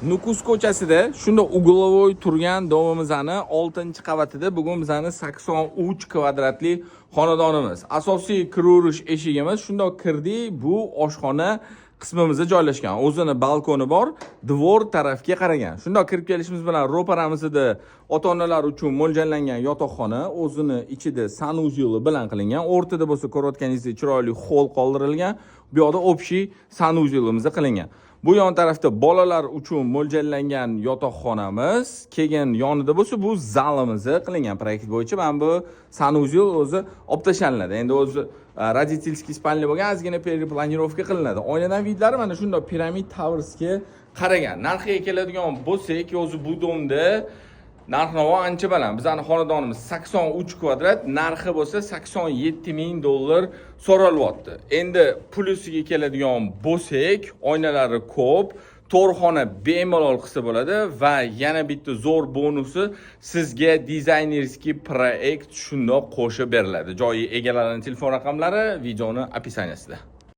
Nukus ko'chasida shunda uglovoy turgan domimizni 6-qavatida bugun bizani 83 kvadratli xonadonimiz. Asosiy kiruverish eshigimiz shunda kirdik, bu oshxona qismimizda joylashgan. O'zini balkoni bor, devor tarafga qaragan. Shunda kirib kelishimiz bilan ro'paramizda ota-onalar uchun mo'ljallangan yotoqxona, o'zini ichida sanuzyuli bilan qilingan. O'rtada bo'lsa ko'rayotganingizdek chiroyli hol qoldirilgan. Bu yoqda общий sanuzyulimiz qilingan. Bu yon tarafda bolalar uchun mo'ljallangan yotoqxonamiz, keyin yonida bo'lsa bu zalimiz qilingan proyekt bo'yicha. Mana bu sanuzyul o'zi olib tashlanadi. Endi o'zi родительский spalniy bo'lgan, ozgina перепланировка qilinadi. Oynadan vidlari mana shunday piramid tavrsga qaragan. Narxiga keladigan bo'lsak, o'zi bu domda narx-navo ancha baland. Bizning xonadonimiz 83 kvadrat, narxi bo'lsa $87,000 so'ralyapti. Endi plusiga keladigan bo'lsak, oynalari ko'p, to'rxona bemalol qilsa bo'ladi va yana bitta zo'r bonusi, sizga dizaynerskiy proyekt shundoq qo'shib beriladi. Joyi egalarining telefon raqamlari videoning описаниесida.